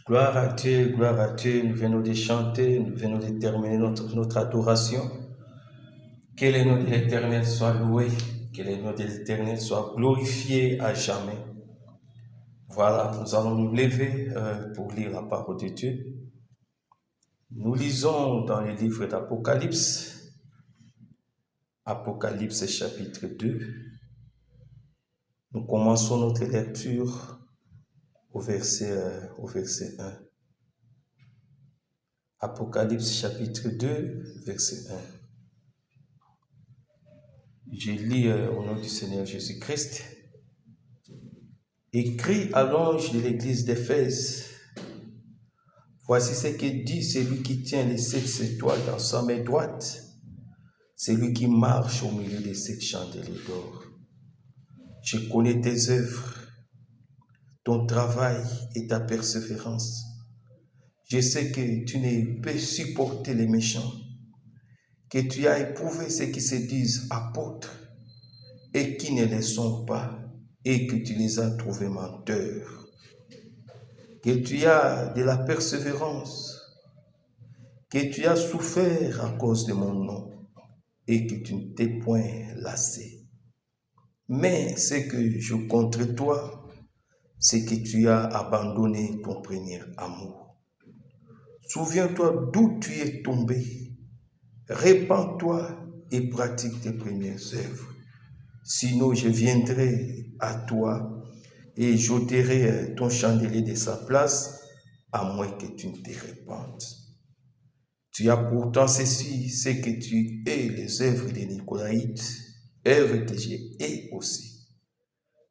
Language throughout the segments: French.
Gloire à Dieu, nous venons de chanter, nous venons de terminer notre adoration. Que le nom de l'Éternel soit loué, que le nom de l'Éternel soit glorifié à jamais. Voilà, nous allons nous lever pour lire la parole de Dieu. Nous lisons dans le livre d'Apocalypse, Apocalypse chapitre 2. Nous commençons notre lecture au verset 1. Apocalypse chapitre 2, verset 1. Je lis au nom du Seigneur Jésus-Christ. Écrit à l'ange de l'église d'Éphèse, voici ce que dit celui qui tient les 7 étoiles dans sa main droite, celui qui marche au milieu des 7 chandeliers d'or. Je connais tes œuvres, ton travail et ta persévérance. Je sais que tu ne peux supporter les méchants, que tu as éprouvé ceux qui se disent apôtres et qui ne le sont pas, et que tu les as trouvés menteurs. Que tu as de la persévérance, que tu as souffert à cause de mon nom, et que tu ne t'es point lassé. Mais ce que je contre toi, c'est que tu as abandonné ton premier amour. Souviens-toi d'où tu es tombé. Répands-toi et pratique tes premières œuvres. Sinon, je viendrai à toi et j'ôterai ton chandelier de sa place, à moins que tu ne te répandes. Tu as pourtant ceci, c'est que tu hais les œuvres des Nicolaïtes, œuvres que j'ai hais aussi.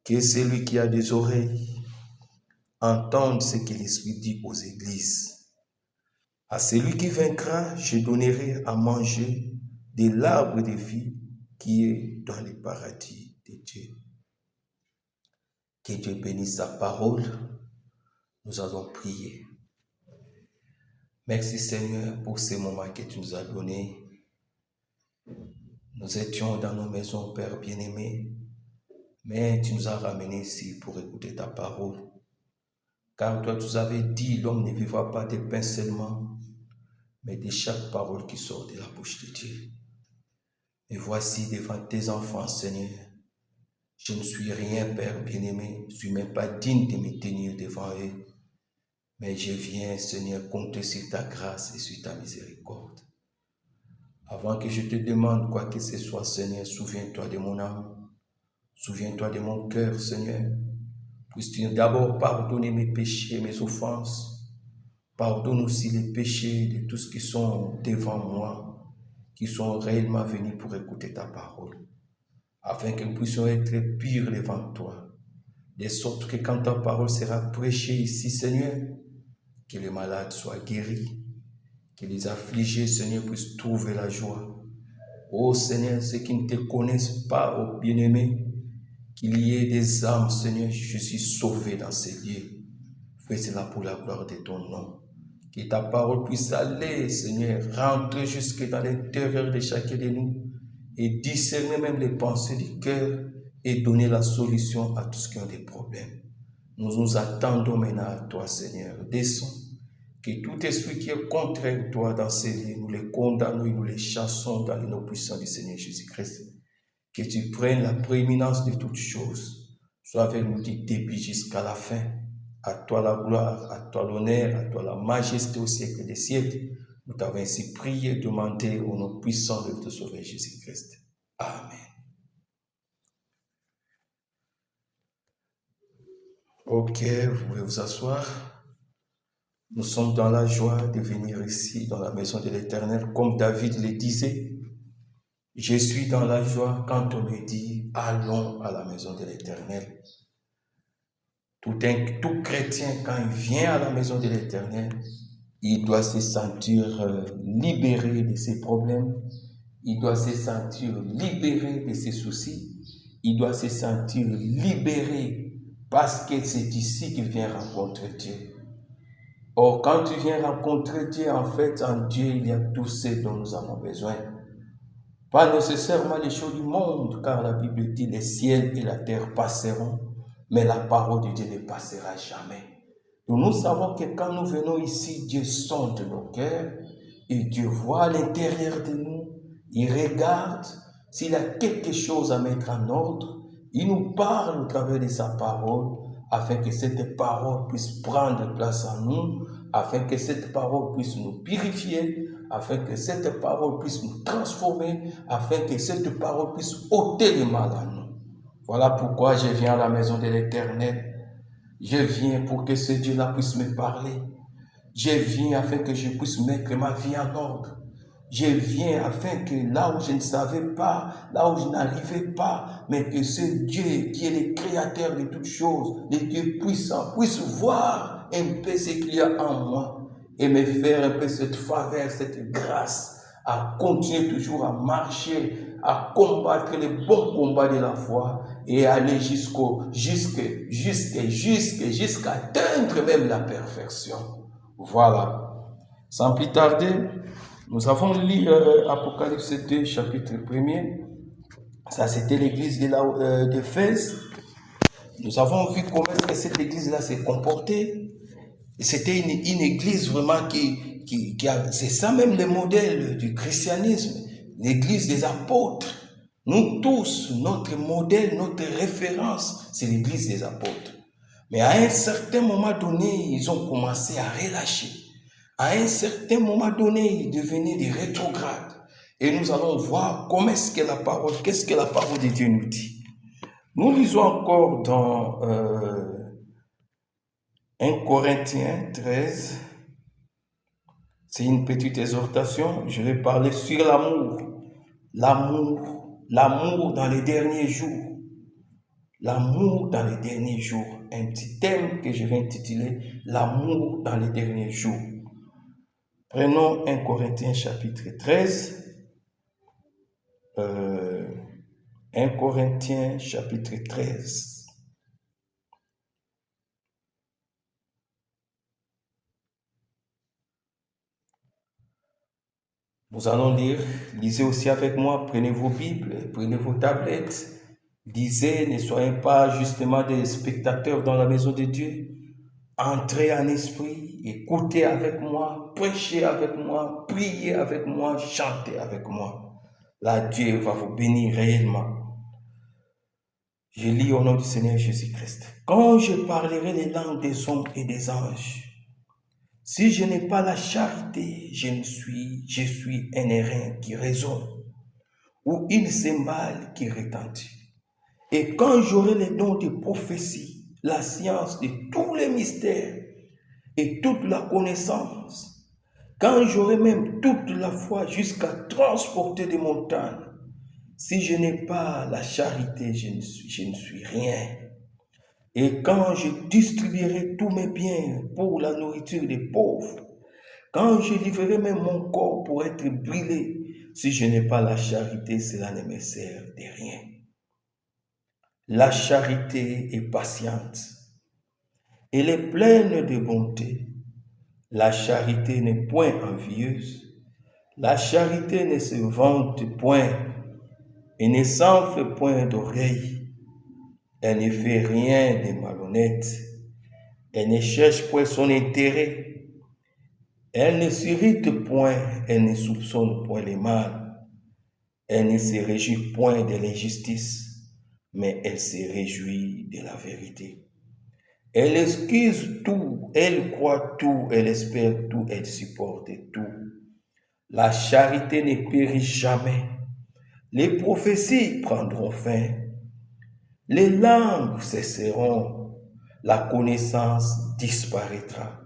Que celui qui a des oreilles entende ce que l'Esprit dit aux églises. À celui qui vaincra, je donnerai à manger de l'arbre de vie qui est dans le paradis de Dieu. Que Dieu bénisse sa parole. Nous allons prier. Merci Seigneur pour ces moments que tu nous as donnés. Nous étions dans nos maisons, Père bien-aimé, mais tu nous as ramenés ici pour écouter ta parole. Car toi, tu nous avais dit, l'homme ne vivra pas de pain seulement, mais de chaque parole qui sort de la bouche de Dieu. Et voici devant tes enfants, Seigneur, je ne suis rien, Père bien-aimé, je ne suis même pas digne de me tenir devant eux, mais je viens, Seigneur, compter sur ta grâce et sur ta miséricorde. Avant que je te demande quoi que ce soit, Seigneur, souviens-toi de mon âme, souviens-toi de mon cœur, Seigneur. Puisses-tu d'abord pardonner mes péchés, mes offenses. Pardonne aussi les péchés de tous ceux qui sont devant moi, qui sont réellement venus pour écouter ta parole, afin que nous puissions être purs devant toi, de sorte que quand ta parole sera prêchée ici, Seigneur, que les malades soient guéris, que les affligés, Seigneur, puissent trouver la joie. Ô Seigneur, ceux qui ne te connaissent pas, ô bien-aimé, qu'il y ait des âmes, Seigneur, je suis sauvé dans ces lieux. Fais cela pour la gloire de ton nom. Que ta parole puisse aller, Seigneur, rentrer jusque dans l'intérieur de chacun de nous et discerner même les pensées du cœur et donner la solution à tous ceux qui ont des problèmes. Nous nous attendons maintenant à toi, Seigneur. Descends. Que tout esprit qui est contraire à toi dans ces lieux, nous les condamnons et nous les chassons dans le nom puissant du Seigneur Jésus-Christ. Que tu prennes la prééminence de toutes choses. Sois avec nous du début jusqu'à la fin. À toi la gloire, à toi l'honneur, à toi la majesté au siècle des siècles. Nous t'avons ainsi prié, demandé au nom puissant de te sauver Jésus-Christ. Amen. Ok, vous pouvez vous asseoir. Nous sommes dans la joie de venir ici, dans la maison de l'Éternel, comme David le disait. Je suis dans la joie quand on me dit, allons à la maison de l'Éternel. Tout chrétien, quand il vient à la maison de l'Éternel, il doit se sentir libéré de ses problèmes, il doit se sentir libéré de ses soucis, il doit se sentir libéré parce que c'est ici qu'il vient rencontrer Dieu. Or, quand tu viens rencontrer Dieu, en fait, en Dieu, il y a tout ce dont nous avons besoin. Pas nécessairement les choses du monde, car la Bible dit les ciels et la terre passeront, mais la parole de Dieu ne passera jamais. Donc nous savons que quand nous venons ici, Dieu sonde nos cœurs et Dieu voit à l'intérieur de nous. Il regarde s'il a quelque chose à mettre en ordre. Il nous parle au travers de sa parole afin que cette parole puisse prendre place en nous, afin que cette parole puisse nous purifier, afin que cette parole puisse nous transformer, afin que cette parole puisse ôter le mal en nous. Voilà pourquoi je viens à la maison de l'Éternel. Je viens pour que ce Dieu-là puisse me parler. Je viens afin que je puisse mettre ma vie en ordre. Je viens afin que là où je ne savais pas, là où je n'arrivais pas, mais que ce Dieu qui est le créateur de toutes choses, le Dieu puissant, puisse voir un peu ce qu'il y a en moi et me faire un peu cette faveur, cette grâce à continuer toujours à marcher, à combattre les bons combats de la foi et aller jusqu'à atteindre même la perfection. Voilà. Sans plus tarder, nous avons lu Apocalypse 2, chapitre 1er. Ça, c'était l'église d'Éphèse. Nous avons vu comment est-ce que cette église-là s'est comportée. C'était une église vraiment qui a... C'est ça même le modèle du christianisme, l'église des apôtres. Nous tous, notre modèle, notre référence, c'est l'église des apôtres. Mais à un certain moment donné, ils ont commencé à relâcher. À un certain moment donné, ils devenaient des rétrogrades. Et nous allons voir comment est-ce que qu'est-ce que la parole de Dieu nous dit. Nous lisons encore dans 1 Corinthiens 13. C'est une petite exhortation. Je vais parler sur l'amour. L'amour dans les derniers jours. L'amour dans les derniers jours. Un petit thème que je vais intituler l'amour dans les derniers jours. Prenons 1 Corinthiens chapitre 13. 1 Corinthiens chapitre 13. Nous allons lire. Lisez aussi avec moi. Prenez vos Bibles, prenez vos tablettes. Lisez, ne soyez pas justement des spectateurs dans la maison de Dieu. Entrez en esprit, écoutez avec moi, prêchez avec moi, priez avec moi, chantez avec moi. Là, Dieu va vous bénir réellement. Je lis au nom du Seigneur Jésus-Christ. Quand je parlerai les langues des hommes et des anges, si je n'ai pas la charité, je suis un airain qui résonne, ou une cymbale qui retentit. Et quand j'aurai les dons de prophétie, la science de tous les mystères et toute la connaissance, quand j'aurai même toute la foi jusqu'à transporter des montagnes, si je n'ai pas la charité, je ne suis rien. Et quand je distribuerai tous mes biens pour la nourriture des pauvres, quand je livrerai même mon corps pour être brûlé, si je n'ai pas la charité, cela ne me sert de rien. La charité est patiente. Elle est pleine de bonté. La charité n'est point envieuse. La charité ne se vante point et ne s'enfle point d'orgueil. Elle ne fait rien de malhonnête. Elle ne cherche point son intérêt. Elle ne s'irrite point, elle ne soupçonne point le mal. Elle ne se réjouit point de l'injustice, mais elle se réjouit de la vérité. Elle excuse tout, elle croit tout, elle espère tout, elle supporte tout. La charité ne périt jamais. Les prophéties prendront fin. Les langues cesseront. La connaissance disparaîtra.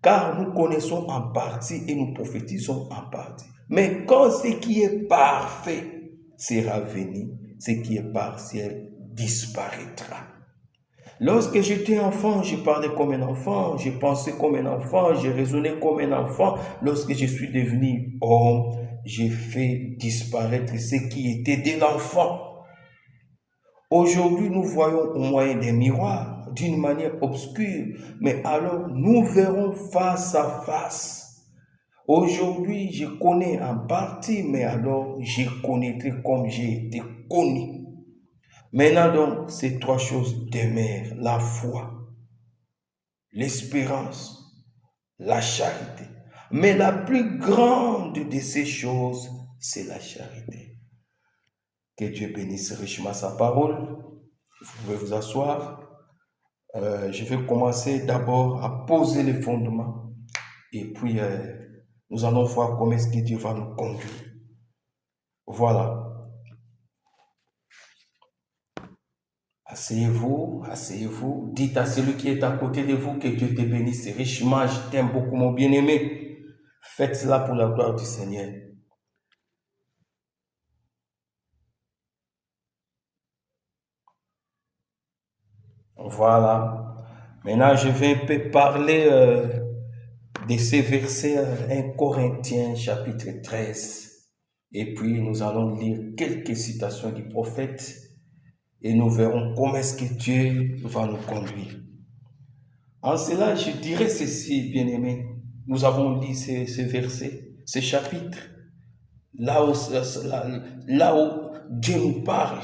Car nous connaissons en partie et nous prophétisons en partie. Mais quand ce qui est parfait sera venu, ce qui est partiel disparaîtra. Lorsque j'étais enfant, je parlais comme un enfant, je pensais comme un enfant, je raisonnais comme un enfant. Lorsque je suis devenu homme, j'ai fait disparaître ce qui était de l'enfant. Aujourd'hui, nous voyons au moyen des miroirs, d'une manière obscure, mais alors nous verrons face à face. Aujourd'hui, je connais en partie, mais alors je connaîtrai comme j'ai été connu. Maintenant donc, ces trois choses demeurent, la foi, l'espérance, la charité. Mais la plus grande de ces choses, c'est la charité. Que Dieu bénisse richement sa parole. Vous pouvez vous asseoir. Je vais commencer d'abord à poser les fondements et puis nous allons voir comment est-ce que Dieu va nous conduire. Voilà. Asseyez-vous, asseyez-vous. Dites à celui qui est à côté de vous que Dieu te bénisse richement. Je t'aime beaucoup, mon bien-aimé. Faites cela pour la gloire du Seigneur. Voilà. Maintenant, je vais un peu parler de ces versets 1 Corinthiens chapitre 13. Et puis, nous allons lire quelques citations du prophète et nous verrons comment est-ce que Dieu va nous conduire. En cela, je dirais ceci, bien-aimés. Nous avons lu ces versets, ces chapitres, là où Dieu nous parle.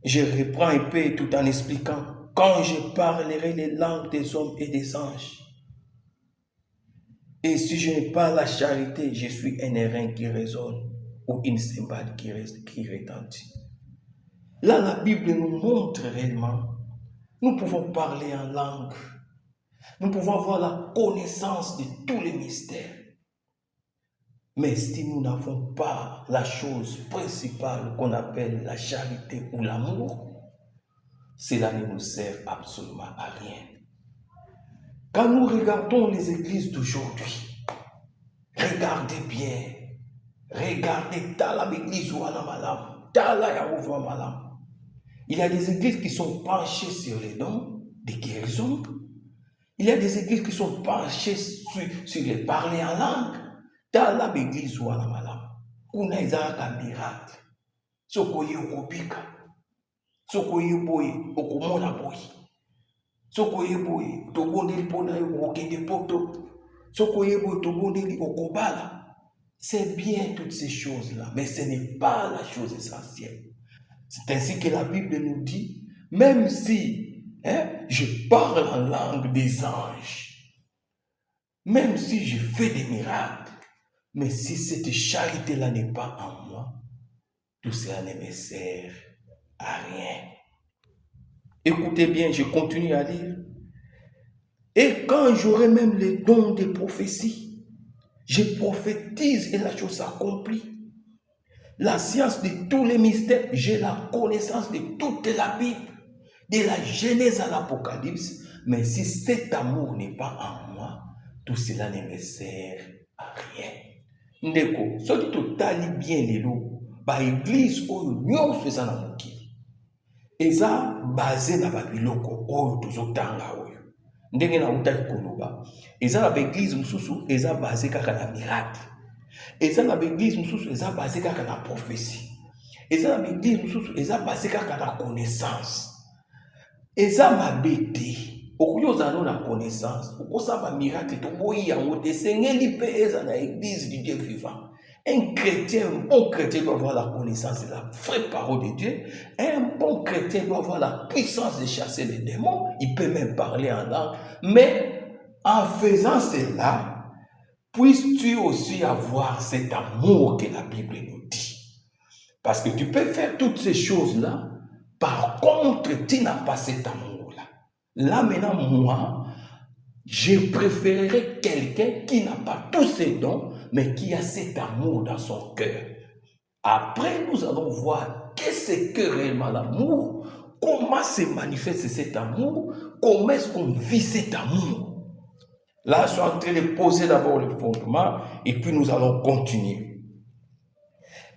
Je reprends un peu tout en expliquant. Quand je parlerai les langues des hommes et des anges, et si je n'ai pas la charité, je suis un airain qui résonne ou une cymbale qui retentit. Là, la Bible nous montre réellement, nous pouvons parler en langue, nous pouvons avoir la connaissance de tous les mystères. Mais si nous n'avons pas la chose principale qu'on appelle la charité ou l'amour, cela ne nous sert absolument à rien. Quand nous regardons les églises d'aujourd'hui, regardez bien, regardez tala l'église ou malam, tala yaouva malam. Il y a des églises qui sont penchées sur les dons de guérison. Il y a des églises qui sont penchées sur les parler en langue. Tala l'église ou malam. Kuna izaka miracle. Sokoye okopika. Sokoye boye okomona boye. Sokoye boye tobondeli pona okende poto. Sokoye boye tobondeli okobala. C'est bien toutes ces choses-là, mais ce n'est pas la chose essentielle. C'est ainsi que la Bible nous dit, même si je parle en langue des anges, même si je fais des miracles, mais si cette charité-là n'est pas en moi, tout cela ne me sert à rien. Écoutez bien, je continue à lire. Et quand j'aurai même les dons de prophétie, je prophétise et la chose s'accomplit. La science de tous les mystères, j'ai la connaissance de toute la Bible, de la Genèse à l'Apocalypse, mais si cet amour n'est pas en moi, tout cela ne me sert à rien. Ndeko, ce qui totali bien les lots, ba église oyo nyonso eza na mokili. Eza basé na babiloko oyo tozotanga oyo. Ndenge na utaki koloba, eza na église mususu eza basé kaka na miracle. Eza na église mususu eza basé kaka na prophétie. Eza na église mususu eza basé kaka na connaissance. Eza mabete. Okuyoza no na connaissance, okosaba miracle to boyi yango te sengeli pe eza na église du Dieu vivant. Un chrétien, un bon chrétien doit avoir la connaissance de la vraie parole de Dieu. Un bon chrétien doit avoir la puissance de chasser les démons. Il peut même parler en langue. Mais en faisant cela, puisses-tu aussi avoir cet amour que la Bible nous dit. Parce que tu peux faire toutes ces choses-là. Par contre, tu n'as pas cet amour. Là maintenant, moi, je préférerais quelqu'un qui n'a pas tous ces dons, mais qui a cet amour dans son cœur. Après, nous allons voir qu'est-ce que réellement l'amour, comment se manifeste cet amour, comment est-ce qu'on vit cet amour. Là, je suis en train de poser d'abord le fondement, et puis nous allons continuer.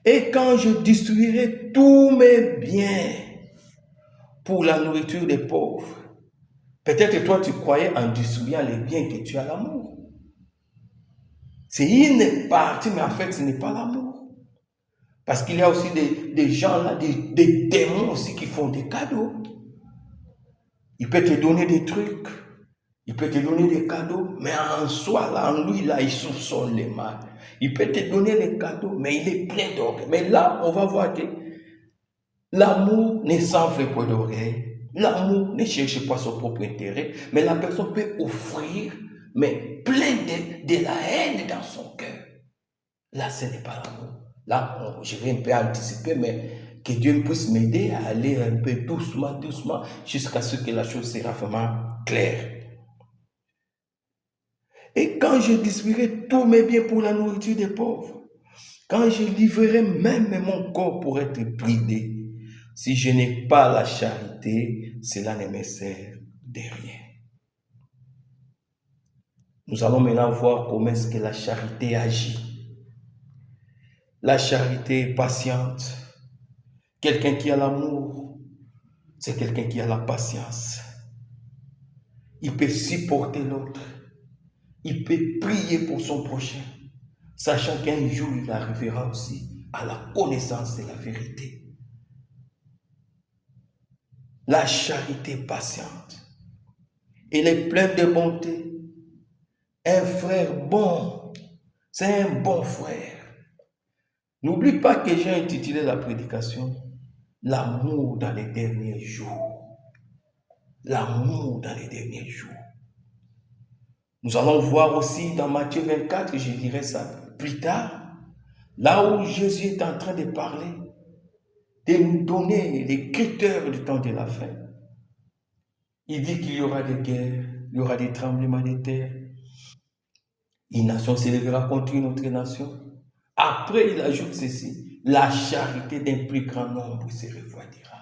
Et quand je distribuerai tous mes biens pour la nourriture des pauvres, peut-être toi, tu croyais en distribuant les biens que tu as l'amour. C'est une partie, mais en fait, ce n'est pas l'amour. Parce qu'il y a aussi des gens là, des démons aussi qui font des cadeaux. Il peut te donner des trucs, il peut te donner des cadeaux, mais en soi, là, en lui, là, il soupçonne les mal. Il peut te donner les cadeaux, mais il est plein d'orgueil. Mais là, on va voir que l'amour ne s'enfle pas d'orgueil. L'amour ne cherche pas son propre intérêt, mais la personne peut offrir, mais plein de la haine dans son cœur. Là, ce n'est pas l'amour. Là, je vais un peu anticiper, mais que Dieu puisse m'aider à aller un peu doucement, doucement, jusqu'à ce que la chose sera vraiment claire. Et quand je distribuerai tous mes biens pour la nourriture des pauvres, quand je livrerai même mon corps pour être bridé, si je n'ai pas la charité, cela ne me sert de rien. Nous allons maintenant voir comment est-ce que la charité agit. La charité est patiente. Quelqu'un qui a l'amour, c'est quelqu'un qui a la patience. Il peut supporter l'autre. Il peut prier pour son prochain, sachant qu'un jour il arrivera aussi à la connaissance de la vérité. La charité patiente. Il est plein de bonté. Un frère bon, c'est un bon frère. N'oublie pas que j'ai intitulé la prédication « L'amour dans les derniers jours ». L'amour dans les derniers jours. Nous allons voir aussi dans Matthieu 24, je dirai ça plus tard, là où Jésus est en train de parler, de nous donner les critères du temps de la fin. Il dit qu'il y aura des guerres, il y aura des tremblements de terre. Une nation s'élèvera contre une autre nation. Après, il ajoute ceci, la charité d'un plus grand nombre se refroidira.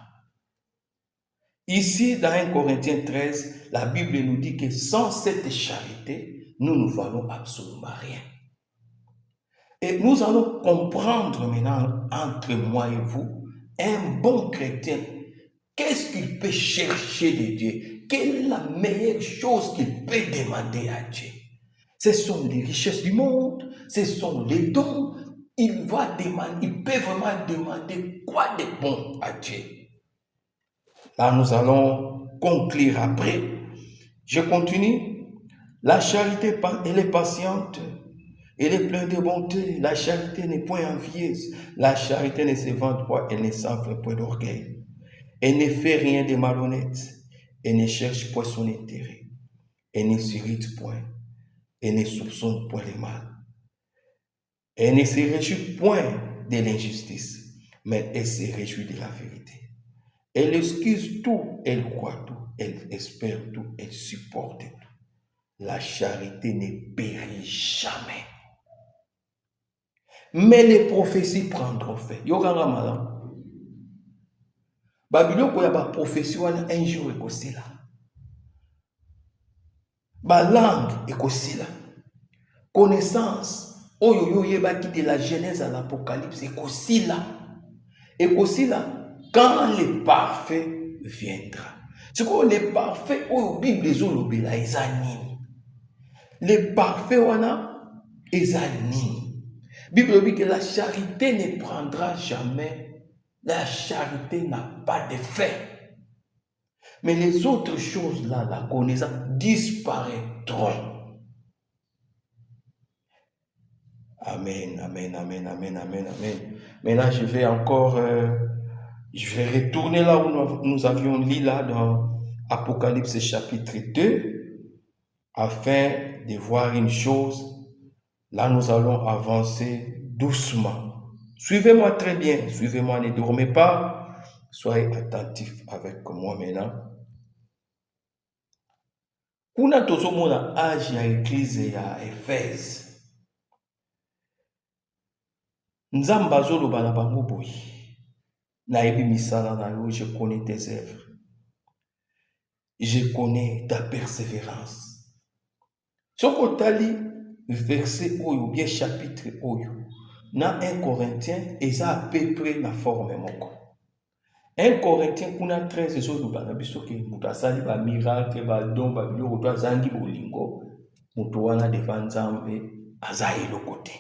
Ici, dans 1 Corinthiens 13, la Bible nous dit que sans cette charité, nous ne valons absolument rien. Et nous allons comprendre maintenant, entre moi et vous, un bon chrétien, qu'est-ce qu'il peut chercher de Dieu? Quelle est la meilleure chose qu'il peut demander à Dieu? Ce sont les richesses du monde, ce sont les dons. Il peut vraiment demander quoi de bon à Dieu? Là, nous allons conclure après. Je continue. La charité, elle est patiente. Elle est pleine de bonté. La charité n'est point envieuse. La charité ne se vante pas. Elle ne s'enfle point d'orgueil. Elle ne fait rien de malhonnête. Elle ne cherche point son intérêt. Elle ne s'irrite point. Elle ne soupçonne point le mal. Elle ne se réjouit point de l'injustice, mais elle se réjouit de la vérité. Elle excuse tout, elle croit tout, elle espère tout, elle supporte tout. La charité ne périt jamais. Mais les prophéties prendront fait. Il y aura un malin. Babylone, il y a une prophétie, un jour, il y a là. La langue, il y a connaissance. Oyo de la Genèse à l'Apocalypse, il y a là. Et aussi là, quand le parfait viendra. C'est quoi le parfait? Oh, Bible les olobi là, ils animent. Le parfait wana, ils animent. Bible dit que la charité ne prendra jamais. La charité n'a pas de fait. Mais les autres choses là, la connaissance, disparaîtront. Amen, amen, amen, amen, amen, amen. Maintenant, je vais encore... je vais retourner là où nous avions lu là dans Apocalypse chapitre 2 afin de voir une chose. Là, nous allons avancer doucement. Suivez-moi très bien. Suivez-moi, ne dormez pas. Soyez attentifs avec moi maintenant. Kuna tozomona age ya église ya Éphèse. Nzambe azoloba na bango boye. Nayebi misala na yo, je connais tes œuvres. Je connais ta persévérance. Soko tali verset oyo, bien chapitre oyo, na 1 Corinthiens, eza à peu près na forme moko. 1 Corinthiens kuna 13 ezoloba na biso ke mutu asali ba miracle, ba don, ba biloko to azangi bolingo, mutu wana devant Nzambe aza eloko te.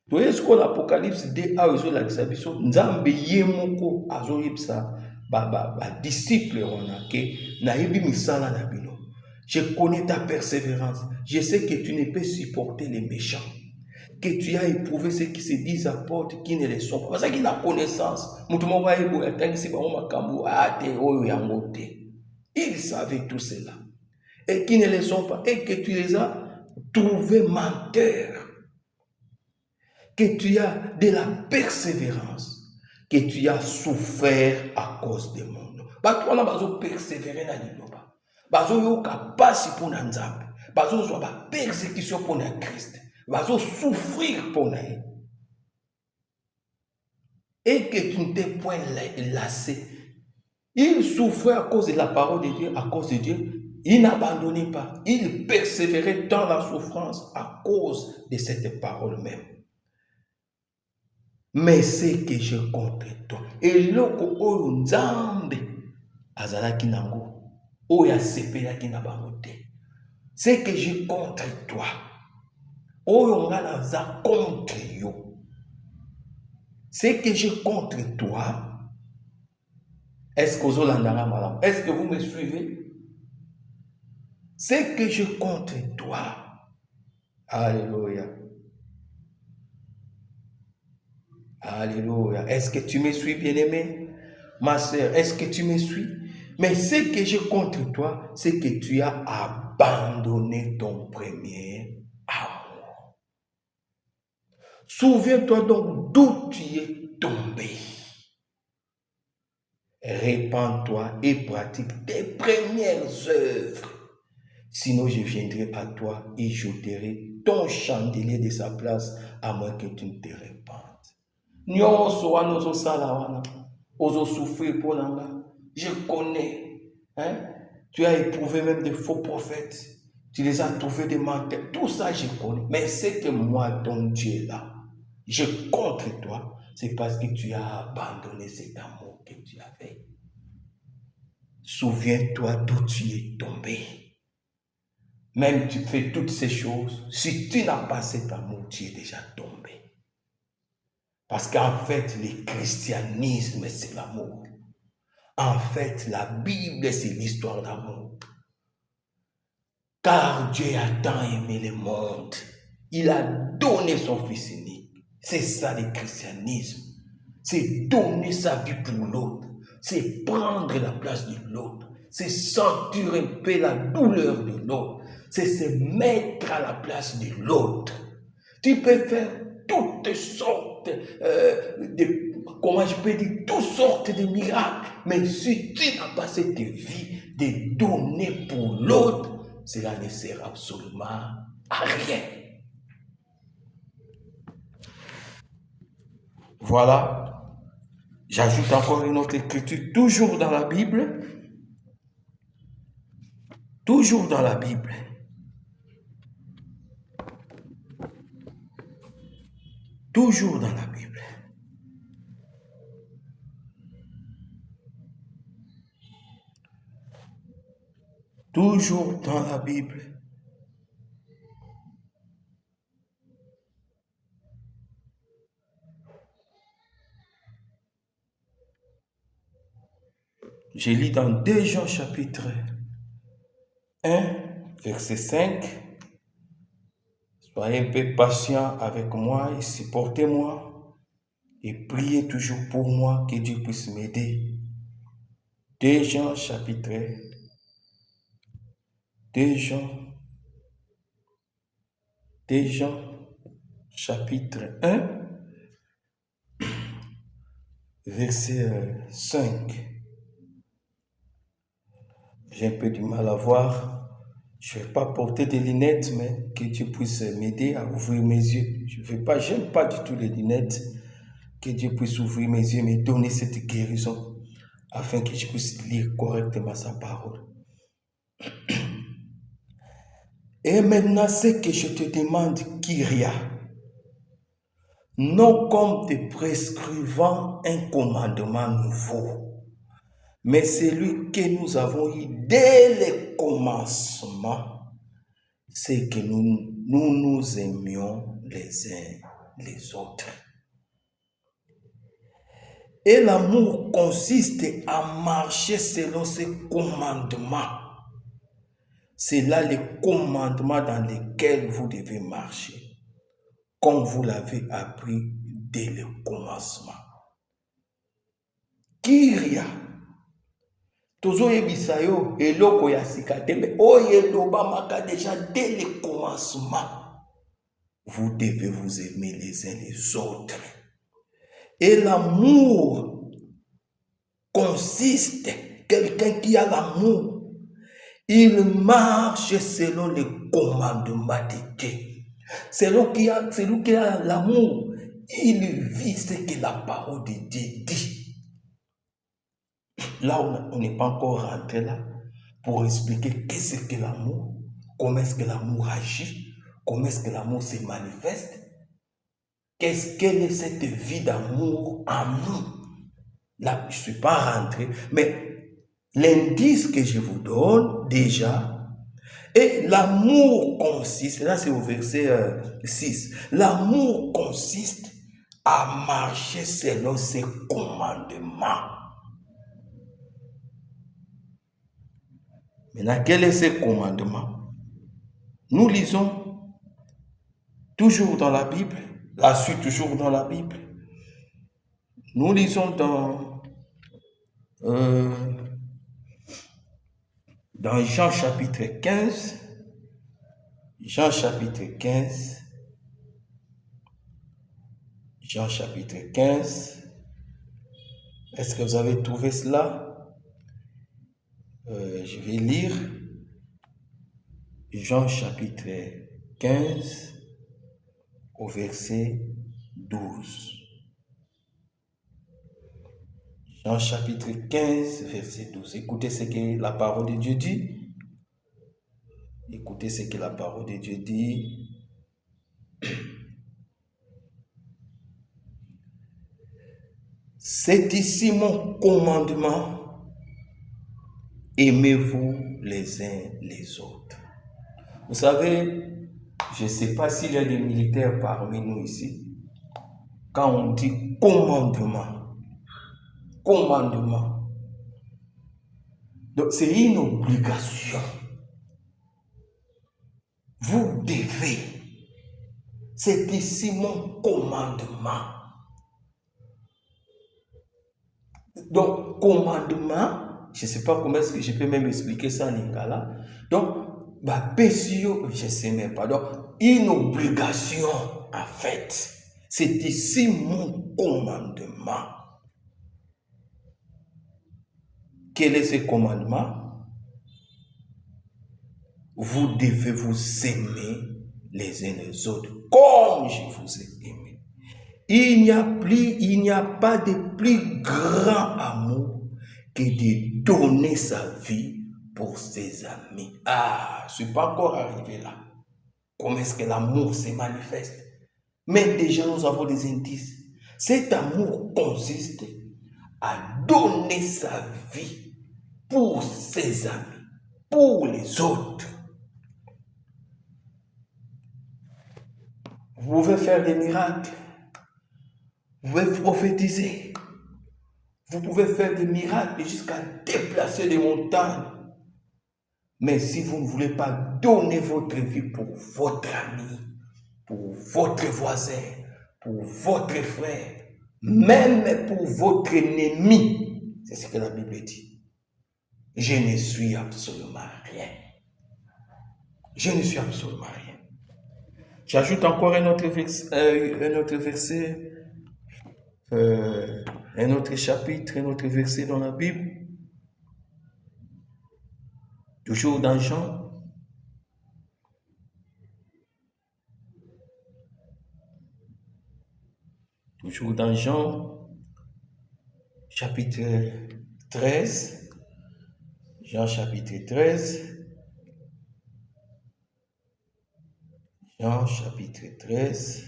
Toye siko l'Apocalypse 2 ayo ezolakisa biso Nzambe ye moko azoyebisa ba disciple wana ke nayebi misala na bino. Je connais ta persévérance. Je sais que tu ne peux supporter les méchants. que tu as éprouvé ceux qui se disent apôtres, qui ne le sont pas. Parce qu'il a connaissance. Il savait tout cela. Et qui ne le sont pas. Et que tu les as trouvés menteurs. Que tu as de la persévérance. Que tu as souffert à cause de mon nom. Bato wana bazo persévérer na liloba. Bazo yoka pasi pour na nzambe. Bazo zwa ba persécution pour na Christ. Bazo souffrir pour na. Et que tu ne t'es point lassé. Il souffrait à cause de la parole de Dieu, à cause de Dieu. Il n'abandonnait pas. Il persévérait dans la souffrance à cause de cette parole même. Mais c'est que je contre toi. Et loko oyo nzambe azalaki nango oyo asepelaki na bango te. C'est que je contre toi. Oyo nga naza contre yo. C'est que je contre toi. Est-ce que est-ce que vous me suivez? C'est que je contre toi. Alléluia. Alléluia. Est-ce que tu me suis, bien-aimé? Ma sœur, est-ce que tu me suis? Mais ce que je contre toi, c'est que tu as abandonné ton premier amour. Souviens-toi donc d'où tu es tombé. Répands-toi et pratique tes premières œuvres. Sinon, je viendrai à toi et j'ôterai ton chandelier de sa place, à moins que tu ne te répandes. Je connais. Hein? Tu as éprouvé même des faux prophètes. Tu les as trouvés des menteurs. Tout ça, je connais. Mais c'est que moi, ton Dieu est là. Je contre toi. C'est parce que tu as abandonné cet amour que tu avais. Souviens-toi d'où tu es tombé. Même tu fais toutes ces choses. Si tu n'as pas cet amour, tu es déjà tombé. Parce qu'en fait, le christianisme, c'est l'amour. En fait, la Bible, c'est l'histoire d'amour. Car Dieu a tant aimé le monde. Il a donné son Fils unique. C'est ça le christianisme. C'est donner sa vie pour l'autre. C'est prendre la place de l'autre. C'est sentir un peu la douleur de l'autre. C'est se mettre à la place de l'autre. Tu peux faire toutes sortes comment je peux dire, toutes sortes de miracles. Mais si tu n'as pas cette vie de donner pour l'autre, cela ne sert absolument à rien. Voilà. J'ajoute encore une autre écriture, toujours dans la Bible. Toujours dans la Bible. Toujours dans la Bible. Toujours dans la Bible. Je lis dans 2 Jean chapitre 1, verset 5. Soyez un peu patient avec moi et supportez-moi et priez toujours pour moi que Dieu puisse m'aider. 2 Jean chapitre 2 Jean chapitre 1, verset 5. J'ai un peu du mal à voir. Je ne vais pas porter des lunettes, mais que Dieu puisse m'aider à ouvrir mes yeux. J'aime pas du tout les lunettes. Que Dieu puisse ouvrir mes yeux, me donner cette guérison, afin que je puisse lire correctement sa parole. Et maintenant, ce que je te demande, Kyria, non comme te prescrivant un commandement nouveau, mais celui que nous avons eu dès le commencement, c'est que nous aimions les uns les autres. Et l'amour consiste à marcher selon ses commandements. C'est là les commandements dans lesquels vous devez marcher. comme vous l'avez appris dès le commencement. Kyria. Tozoyebisa yo eloko ya sika te, mais oyelobamaka déjà dès le commencement. Vous devez vous aimer les uns les autres. Et l'amour consiste, quelqu'un qui a l'amour, il marche selon les commandements de Dieu. Celui qui a l'amour, il vit ce que la parole de Dieu dit. Là, on n'est pas encore rentré là pour expliquer qu'est-ce que l'amour, comment est-ce que l'amour agit, comment est-ce que l'amour se manifeste, quelle est cette vie d'amour en nous. Là, je ne suis pas rentré, mais l'indice que je vous donne déjà, et l'amour consiste, là c'est au verset 6, l'amour consiste à marcher selon ses commandements. Maintenant, quel est ce commandement? Nous lisons toujours dans la Bible, la suite toujours dans la Bible. Nous lisons dans Jean chapitre 15. Jean chapitre 15. Jean chapitre 15. Est-ce que vous avez trouvé cela? Je vais lire Jean chapitre 15 au verset 12. Jean chapitre 15, verset 12. Écoutez ce que la parole de Dieu dit. Écoutez ce que la parole de Dieu dit. C'est ici mon commandement. Aimez-vous les uns les autres. Vous savez, je ne sais pas s'il y a des militaires parmi nous ici. Quand on dit commandement, donc c'est une obligation. Vous devez. C'est ici mon commandement. Donc, commandement, je ne sais pas comment est-ce que je peux même expliquer ça en lingala. Donc, je ne sais même pas. Donc, une obligation, en fait. C'est ici mon commandement. Quel est ce commandement? Vous devez vous aimer les uns les autres comme je vous ai aimé. Il n'y a pas de plus grand amour que de donner sa vie pour ses amis. Je ne suis pas encore arrivé là. Comment est-ce que l'amour se manifeste? Mais déjà, nous avons des indices. Cet amour consiste à donner sa vie pour ses amis, pour les autres. Vous pouvez faire des miracles. Vous pouvez prophétiser. Vous pouvez faire des miracles jusqu'à déplacer des montagnes. Mais si vous ne voulez pas donner votre vie pour votre ami, pour votre voisin, pour votre frère, même pour votre ennemi, c'est ce que la Bible dit. Je ne suis absolument rien. Je ne suis absolument rien. J'ajoute encore un autre verset, un autre chapitre, un autre verset dans la Bible. Toujours dans Jean. Toujours dans Jean, chapitre 13. Jean chapitre 13. Jean chapitre 13.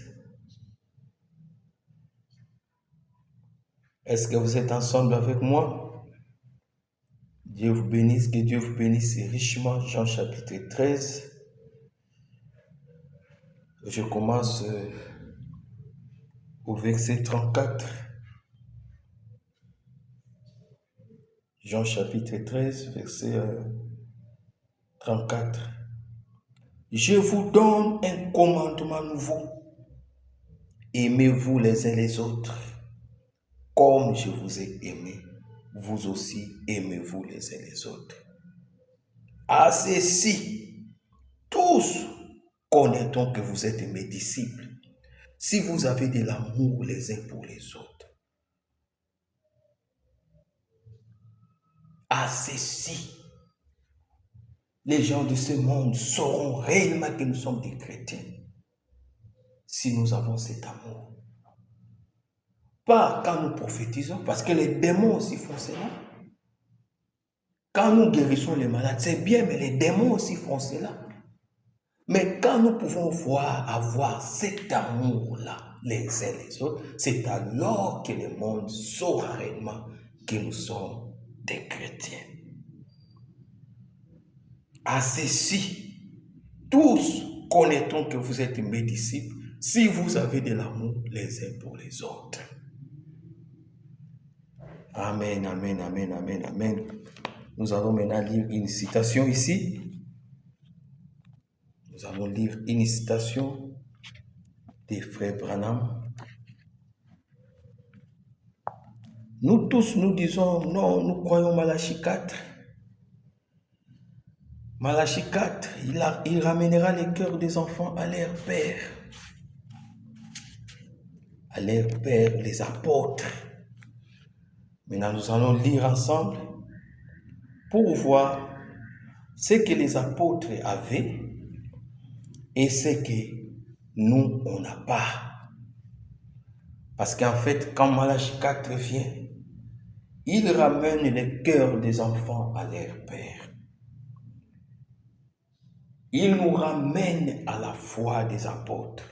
Est-ce que vous êtes ensemble avec moi? Dieu vous bénisse, que Dieu vous bénisse richement. Jean chapitre 13. Je commence au verset 34. Jean chapitre 13, verset 34. Je vous donne un commandement nouveau. Aimez-vous les uns les autres. Comme je vous ai aimé, vous aussi aimez-vous les uns les autres. À ceci, tous connaîtront que vous êtes mes disciples, si vous avez de l'amour les uns pour les autres. À ceci, les gens de ce monde sauront réellement que nous sommes des chrétiens, si nous avons cet amour. Pas quand nous prophétisons, parce que les démons aussi font cela. Quand nous guérissons les malades, c'est bien, mais les démons aussi font cela. Mais quand nous pouvons avoir cet amour-là, les uns les autres, c'est alors que le monde saura réellement que nous sommes des chrétiens. À ceci, tous connaîtront que vous êtes mes disciples si vous avez de l'amour les uns pour les autres. Amen, amen, amen, amen, amen. Nous allons maintenant lire une citation ici. Nous allons lire une citation des frères Branham. Nous tous, nous disons, non, nous croyons Malachie 4. Malachie 4, il ramènera les cœurs des enfants à leur père. À leur père, les apôtres. Maintenant, nous allons lire ensemble pour voir ce que les apôtres avaient et ce que nous, on n'a pas. Parce qu'en fait, quand Malachie 4 vient, il ramène les cœurs des enfants à leur père. Il nous ramène à la foi des apôtres.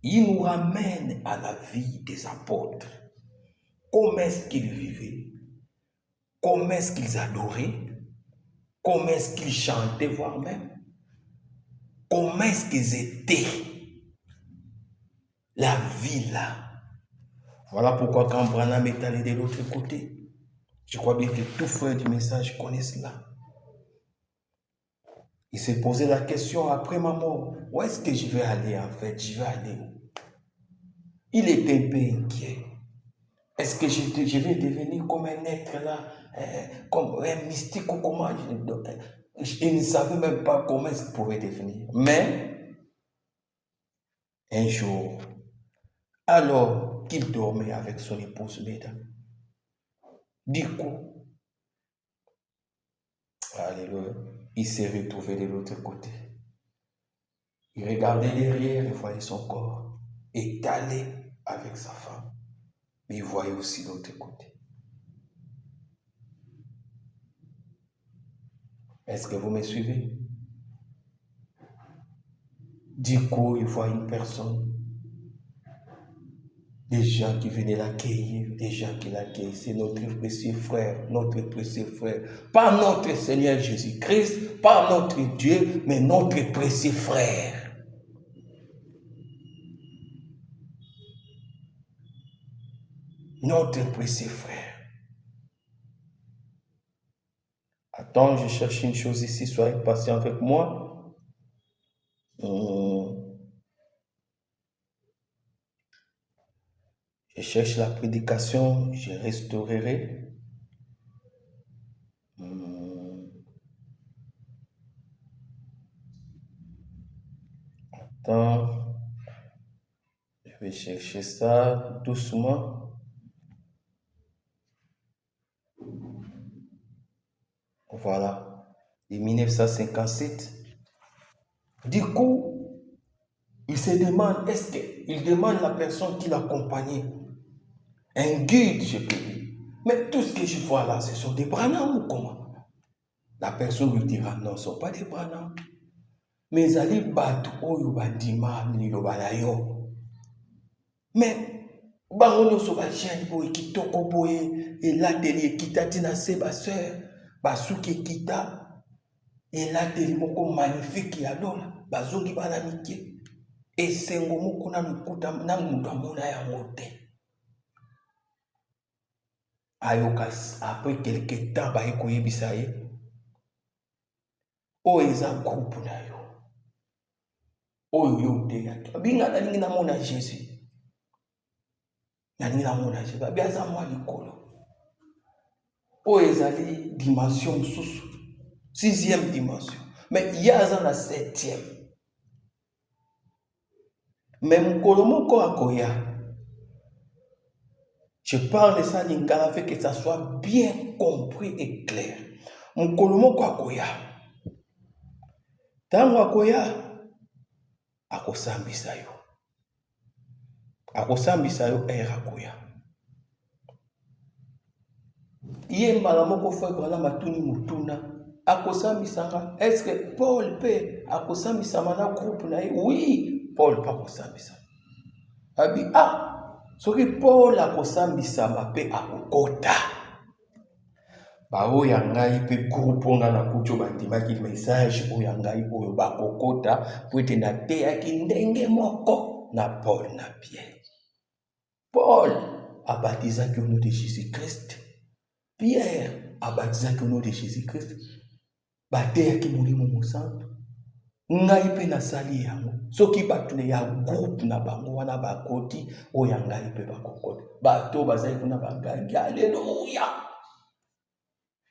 Il nous ramène à la vie des apôtres. Comment est-ce qu'ils vivaient? Comment est-ce qu'ils adoraient? Comment est-ce qu'ils chantaient, voire même? Comment est-ce qu'ils étaient? La vie là. Voilà pourquoi quand Branham est allé de l'autre côté, je crois bien que tout frère du message connaît cela. Il s'est posé la question après ma mort, où est-ce que je vais aller en fait? Je vais aller où? Il était un peu inquiet. Est-ce que je vais devenir comme un être là, comme un mystique ou comment? Il ne savait même pas comment il pouvait devenir. Mais, un jour, alors qu'il dormait avec son épouse Méda, du coup, alléluia, il s'est retrouvé de l'autre côté. Il regardait derrière, il voyait son corps étalé avec sa femme. Mais il voyait aussi l'autre côté. Est-ce que vous me suivez? Du coup, il voit une personne, des gens qui venaient l'accueillir, des gens qui l'accueillissaient, notre précieux frère, pas notre Seigneur Jésus-Christ, pas notre Dieu, mais notre précieux frère. Notre précieux frère. Attends, je cherche une chose ici, soyez patient avec moi. Je cherche la prédication, je restaurerai. Attends, je vais chercher ça doucement. Voilà, de 1957. Du coup, il se demande, est-ce qu'il demande la personne qui l'accompagnait, un guide, je peux dire. Mais tout ce que je vois là, ce sont des Branham ou comment? La personne lui dira, non, ce ne sont pas des Branham. Mais ils allaient battre au bandima, yo. Mais, bangono so ba jeune boy kitoko boy, et l'atelier kita tina se ba sœur, ba souke kita. Et là, il moko magnifique ya dola, bazongi bana mike. Et sengo moko na mikuta na muda mona ya mote. Ayokas, après quelques temps, ba ekoye bisaye. O eza groupe na yo. O yo te ya. Binga na lingi na mona Jésus. Nanina mona je bien ça moi likolo. O ezali dimension sous 6e dimension. Mais il y a la 7e. Même kolomoko akoya. Je parle de ça lingala fait que ça soit bien compris et clair. Kolomoko akoya. Tango akoya akosambisa yo. Akosambisa yo akoya. Iye mbala moko foi bana matuni mutuna. Akosambisanga. Est-ce que Paul peut akosambisa mana groupe na ye? Oui, Paul pas akosambisa. Abi soki Paul akosambisa mape akokota. Bao yangai pe groupe nga na kucho bandimaki message o yangai oyo bakokota po ete na te yaki ndenge moko na Paul na Pierre. Paul abaptisaki au nom de Jésus-Christ. Pierre abaptisaki au nom de Jésus-Christ. Bateyaki molimo mosantu. Ngai pe nasali yango. Soki batune ya groupe na bango wana bakoti o yangai pe bakokota. Bato bazali kuna bagangi. Alléluia.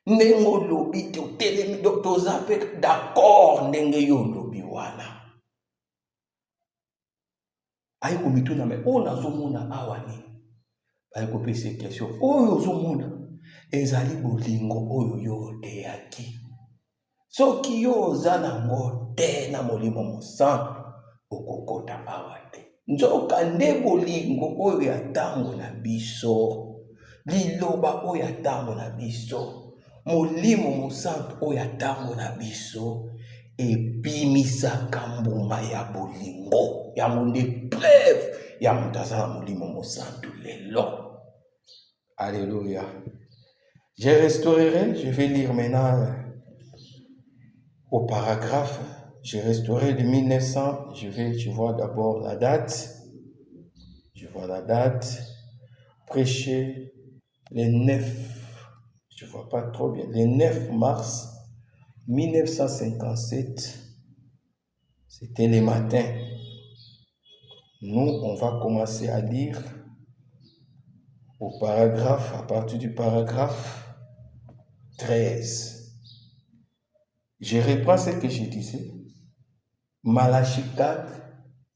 Nengo lobi to telemi toza pe d'accord ndenge yo lobi wana. Ayi komituna me ona zomona awani. Ayi kopese question. Oyo zomona ezali bolingo oyo yo deyaki. Soki yo zana ngote na molimo mosantu okokota awate. Nzoka nde bolingo oyo ya tango na biso. Liloba oyo ya tango na biso. Molimo mosantu oyo ya tango na biso. Ebimisaka mbuma ya bolingo. Ya monde preuve. Ya mutazala molimo mosantu lelo. Alléluia. Je restaurerai, je vais lire maintenant au paragraphe. Je restaurerai de 1900. Je vois d'abord la date. Je vois la date. Prêcher le 9, je ne vois pas trop bien, le 9 mars 1957. C'était le matin. Nous, on va commencer à lire au paragraphe, à partir du paragraphe 13. Je reprends ce que je disais. Malachie 4,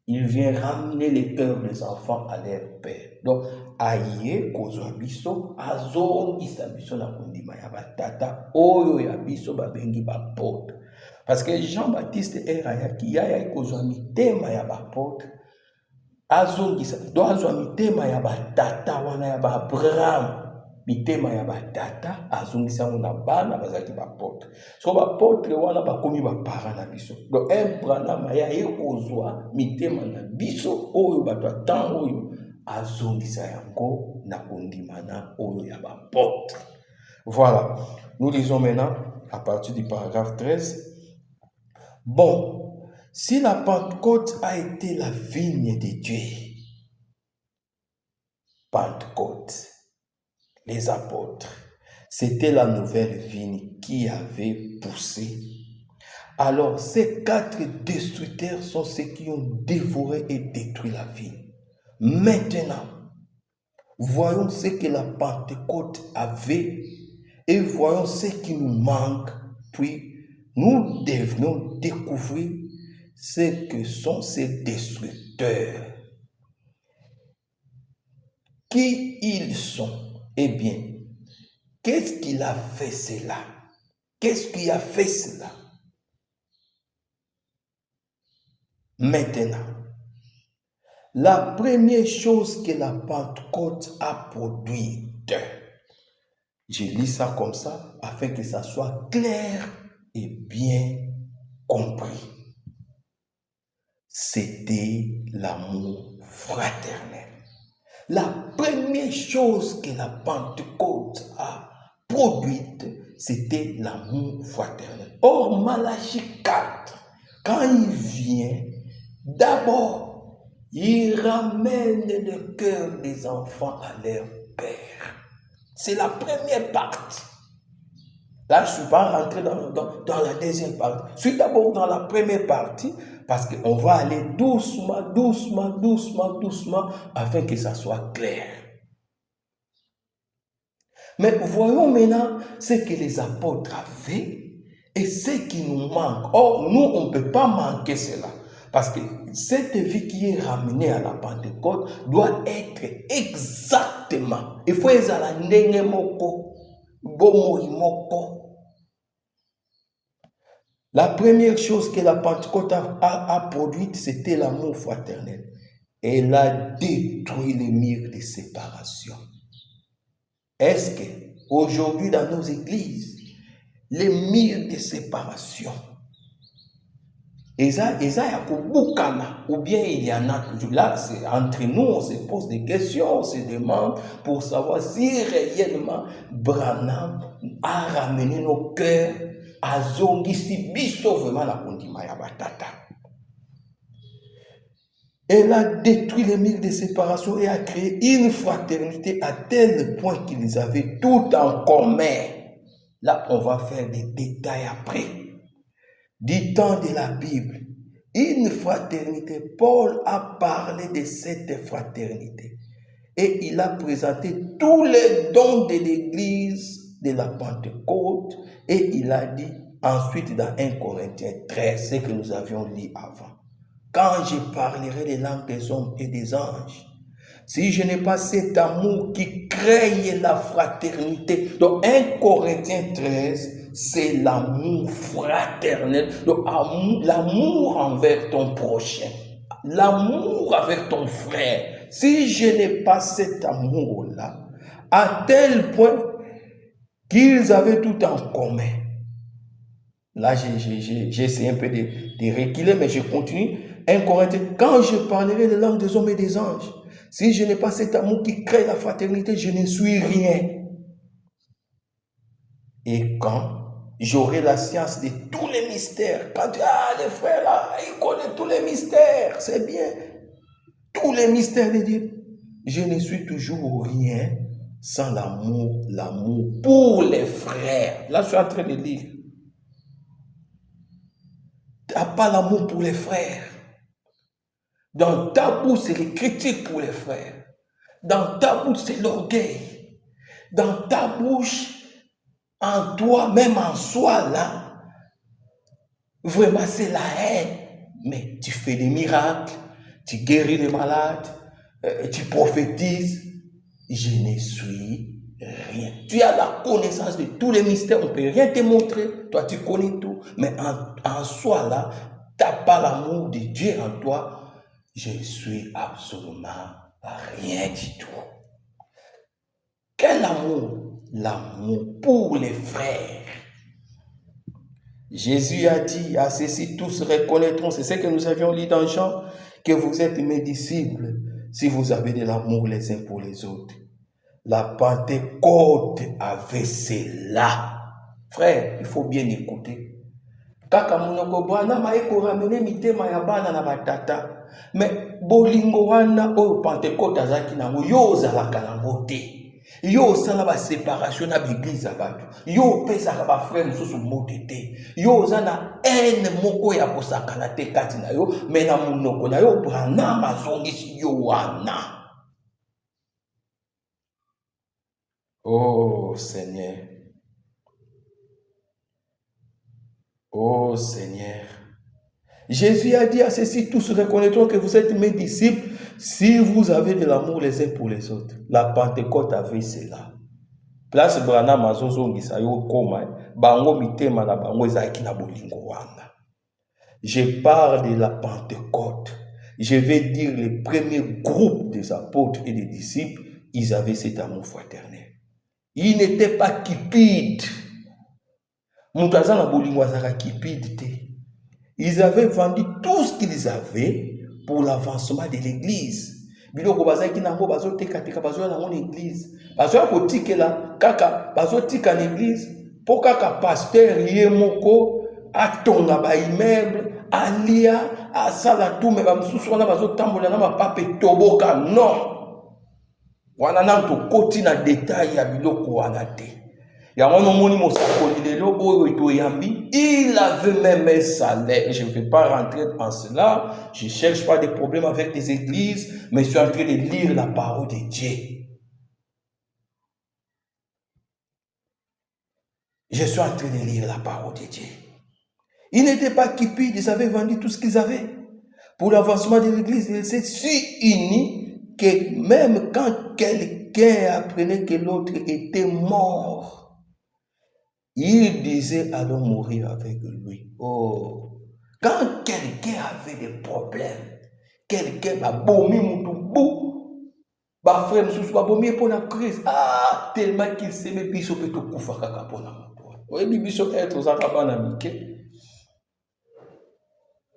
il vient ramener les cœurs des enfants à leur père. Donc, aye kozwa biso, azongisa biso na kondima ya batata, oyo ya biso babengi bapote. Parce que Jean-Baptiste ayaki yaya kozwa mitema ya bapote, azongisa, donc azwa mitema ya batata wana ya Abraham. Mitema ya batata azongisa na bana bazaki bapotre. So bapotre wana bakomi bapara na biso. Donc Abraham ya ekozwa mitema na biso oyo bato atango oyo azongisa yango na kondimana oyo ya bapotre. Voilà. Nous lisons maintenant à partir du paragraphe 13. Bon, si la Pentecôte a été la vigne de Dieu, Pentecôte, les apôtres, c'était la nouvelle vigne qui avait poussé. Alors, ces 4 destructeurs sont ceux qui ont dévoré et détruit la vigne. Maintenant, voyons ce que la Pentecôte avait et voyons ce qui nous manque. Puis, nous devons découvrir ce que sont ces destructeurs. Qui ils sont? Eh bien, qu'est-ce qu'il a fait cela? Qu'est-ce qui a fait cela? Maintenant, la première chose que la Pentecôte a produite, je lis ça comme ça afin que ça soit clair et bien compris. C'était l'amour fraternel. La première chose que la Pentecôte a produite, c'était l'amour fraternel. Or, Malachie 4, quand il vient, d'abord, il ramène le cœur des enfants à leur père. C'est la première partie. Là, je ne suis pas rentré dans la deuxième partie. Je suis d'abord dans la première partie parce qu'on va aller doucement, afin que ça soit clair. Mais voyons maintenant ce que les apôtres avaient et ce qui nous manque. Or, nous, on ne peut pas manquer cela. Parce que cette vie qui est ramenée à la Pentecôte doit être exactement. Il faut être à la ndenge moko, bomoi moko. La première chose que la Pentecôte a produite, c'était l'amour fraternel. Elle a détruit les murs de séparation. Est-ce qu'aujourd'hui, dans nos églises, les murs de séparation, ou bien il y en a toujours là, entre nous, on se pose des questions, on se demande pour savoir si réellement Branham a ramené nos cœurs à Zongisi Biso vraiment la Kondima ya Batata. Elle a détruit les murs de séparation et a créé une fraternité à tel point qu'ils avaient tout en commun. Là, on va faire des détails après. Du temps de la Bible, une fraternité, Paul a parlé de cette fraternité et il a présenté tous les dons de l'église de la Pentecôte et il a dit ensuite dans 1 Corinthiens 13, ce que nous avions lu avant. Quand je parlerai des langues des hommes et des anges, si je n'ai pas cet amour qui crée la fraternité, donc 1 Corinthiens 13, c'est l'amour fraternel, donc l'amour envers ton prochain, l'amour avec ton frère. Si je n'ai pas cet amour-là, à tel point qu'ils avaient tout en commun. Là, j'ai essayé un peu de reculer, mais je continue. 1 Corinthiens, quand je parlerai des langues des hommes et des anges, si je n'ai pas cet amour qui crée la fraternité, je ne suis rien. Et quand j'aurai la science de tous les mystères, quand tu les frères là, ils connaissent tous les mystères, c'est bien. Tous les mystères de Dieu. Je ne suis toujours rien sans l'amour pour les frères. Là, je suis en train de lire. Tu n'as pas l'amour pour les frères. Dans ta bouche, c'est les critiques pour les frères. Dans ta bouche, c'est l'orgueil. Dans ta bouche, en toi, même en soi, là, vraiment, c'est la haine. Mais tu fais des miracles, tu guéris les malades, tu prophétises. Je ne suis rien. Tu as la connaissance de tous les mystères, on ne peut rien te montrer. Toi, tu connais tout. Mais en soi, là, tu n'as pas l'amour de Dieu en toi. Je suis absolument rien du tout. Quel amour? L'amour pour les frères. Jésus a dit à ceci, tous reconnaîtront, c'est ce que nous avions lu dans Jean, que vous êtes mes disciples si vous avez de l'amour les uns pour les autres. La Pentecôte avait cela. Frère, il faut bien écouter. Kaka monoko bwana maeko ramene mitema ya bana na batata. Mais bolingo wana oyo Pentecôte azaki nango yo ozalaka nango te. Yo osala ba séparation na l'église ya bato. Yo opesaka ba frère mosusu mbote te. Yo oza na haine moko ya kosakana te kati na yo, mais na monoko na yo Branham azongisi yo wana. Oh Seigneur. Oh Seigneur. Jésus a dit à ceci, tous reconnaîtront que vous êtes mes disciples si vous avez de l'amour les uns pour les autres. La Pentecôte avait cela. Place Branham azozongisa yo koma bango mitema na bango ezaki na bolingo wana. Je parle de la Pentecôte. Je vais dire les premiers groupes des apôtres et des disciples, ils avaient cet amour fraternel. Ils n'étaient pas cupides. Ils avaient vendu tout ce qu'ils avaient pour l'avancement de l'église. Biloko bazaki nango bazoteka teka bazoya nango l'église. Bazoya kotikela kaka bazotika l'église po kaka pasteur ye moko atonga ba immeuble alia asala tout mais bamususu wana bazotambola na mapape toboka non. Wana na to koti na détail ya biloko wana te. Il avait même un salaire. Je ne vais pas rentrer en cela. Je ne cherche pas de problèmes avec les églises, mais je suis en train de lire la parole de Dieu. Je suis en train de lire la parole de Dieu. Ils n'étaient pas cupides, ils avaient vendu tout ce qu'ils avaient. Pour l'avancement de l'église, ils étaient si unis que même quand quelqu'un apprenait que l'autre était mort, il disait allons mourir avec lui. Oh, quand quelqu'un avait des problèmes, quelqu'un va bomber mon bout, va frère nous va bomber pour la crise. Ah, tellement qu'il s'aimait, puis il peut tout couper kaka pour la moto. Oui, il peut être aux arabes américains.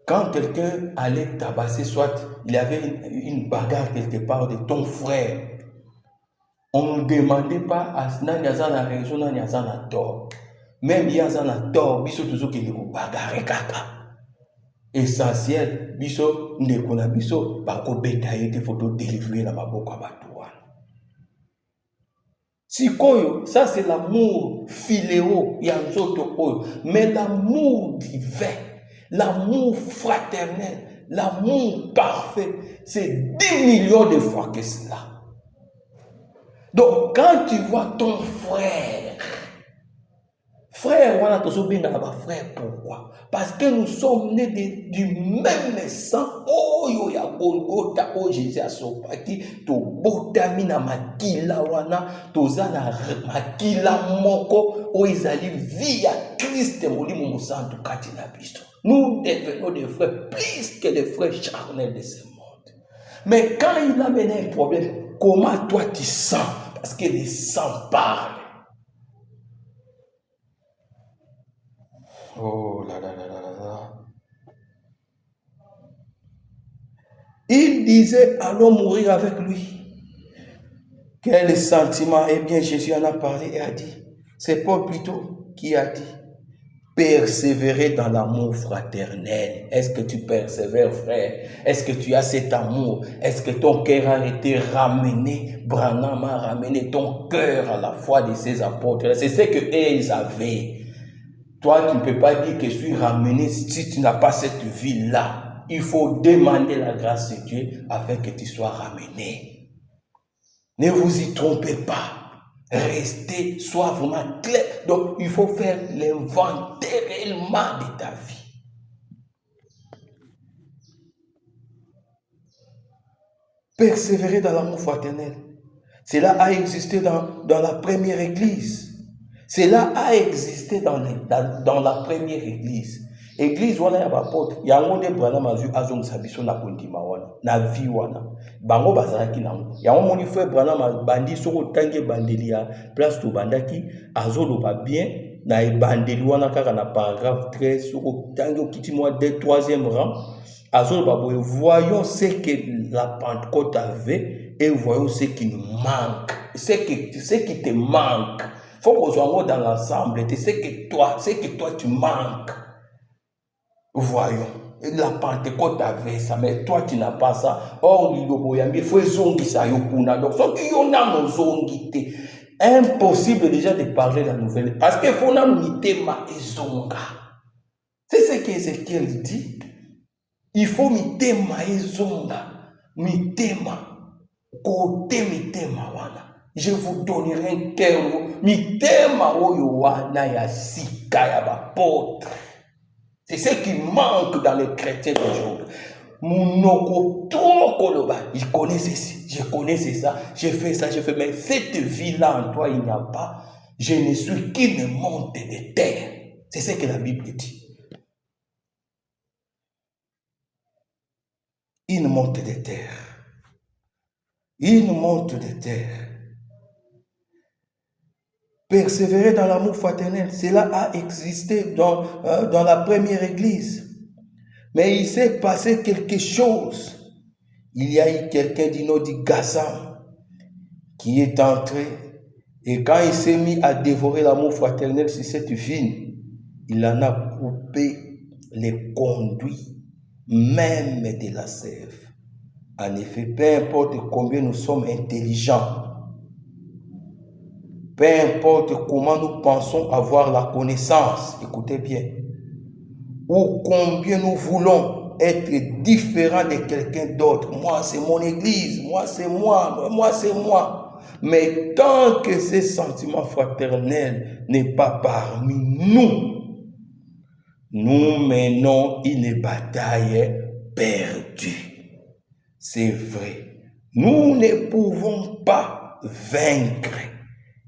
Quand quelqu'un allait tabasser, soit il y avait une bagarre quelque part de ton frère, on ne demandait pas à Nanyazana raison, Nanyazana tort. Même Yazana tort, biso toujours qu'il y a bagarre kaka. Essentiel, biso nekona biso bako betailler des photos délivrées dans ma boca batouane. Sikoyo, ça c'est l'amour philéo, yanzoto oyo, mais l'amour divin. L'amour fraternel, l'amour parfait, c'est 10 millions de fois que cela. Donc, quand tu vois ton frère, voilà, frère, pourquoi? Parce que nous sommes nés du même sang. Oh, yo ya Golgotha, oh Jésus a sopaki, to botami na makila wana, to zana makila moko, oh izali via Christ molimo musantu kati na biso. Nous devenons des frères plus que des frères charnels de ce monde. Mais quand il a mené un problème, comment toi tu sens? Parce que le sang parle. Oh là là là là là. Il disait, allons mourir avec lui. Quel sentiment? Eh bien, Jésus en a parlé et a dit, c'est Paul plutôt qui a dit, persévérer dans l'amour fraternel. Est-ce que tu persévères, frère? Est-ce que tu as cet amour? Est-ce que ton cœur a été ramené? Branham a ramené ton cœur à la foi de ses apôtres. C'est ce qu'ils avaient. Toi, tu ne peux pas dire que je suis ramené si tu n'as pas cette vie-là. Il faut demander la grâce de Dieu afin que tu sois ramené. Ne vous y trompez pas. Restez, sois vraiment clair. Donc, il faut faire l'inventaire réellement de ta vie. Persévérer dans l'amour fraternel. Cela a existé dans la première église. Cela a existé dans la première église. Église wana ya bapote yango nde Branham azongisa biso na kondima wana na vie wana bango bazalaki nango yango moni frère Branham bandi soko tangi bandeli ya place to bandaki azoloba bien na ebandeli wana kaka na paragraphe 13 soko tangi okiti mwa de 3e rang azoloba boye voyons ce que la Pentecôte avait et voyons ce qui nous manque, ce qui te manque. Faut qu'on soit dans l'ensemble. C'est que toi tu manques. Voyons. La Pentecôte avait ça, mais toi tu n'as pas ça. Or, il faut zongi ça yokuna. Donc, ce qui y a nos zongité. Impossible déjà de parler la nouvelle. Parce qu'il faut nous mitema et zonga. C'est ce qu'Ézéchiel dit. Il faut mitema et zonga. Mitema. Côté mitema wana. Je vous donnerai un cœur. Mitema oyo wana ya sika ya bapotre. C'est ce qui manque dans les chrétiens d'aujourd'hui. Monoko trop koloba. Il connaît ceci, je connais ça, j'ai fait ça, j'ai fait. Mais cette vie-là en toi, il n'y a pas. Je ne suis qu'une monte de terre. C'est ce que la Bible dit. Une monte de terre. Une monte de terre. Persévérer dans l'amour fraternel, cela a existé dans la première église. Mais il s'est passé quelque chose. Il y a eu quelqu'un d'Inodi Gassam qui est entré. Et quand il s'est mis à dévorer l'amour fraternel sur cette vigne, il en a coupé les conduits, même de la sève. En effet, peu importe combien nous sommes intelligents, peu importe comment nous pensons avoir la connaissance, écoutez bien, ou combien nous voulons être différents de quelqu'un d'autre. Moi, c'est mon église, moi, c'est moi, moi, c'est moi. Mais tant que ce sentiment fraternel n'est pas parmi nous, nous menons une bataille perdue. C'est vrai. Nous ne pouvons pas vaincre.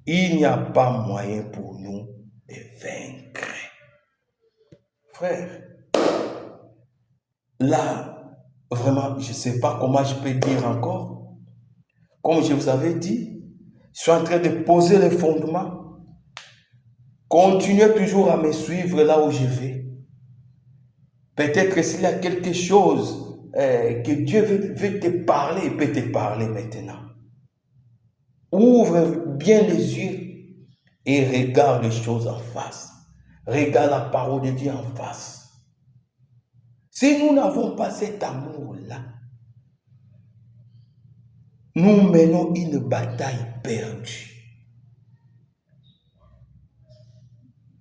Il n'y a pas moyen pour nous de vaincre. Frère, là, vraiment, je ne sais pas comment je peux dire encore. Comme je vous avais dit, je suis en train de poser les fondements. Continuez toujours à me suivre là où je vais. Peut-être s'il y a quelque chose que Dieu veut te parler, il peut te parler maintenant. Ouvre bien les yeux et regarde les choses en face. Regarde la parole de Dieu en face. Si nous n'avons pas cet amour-là, nous menons une bataille perdue.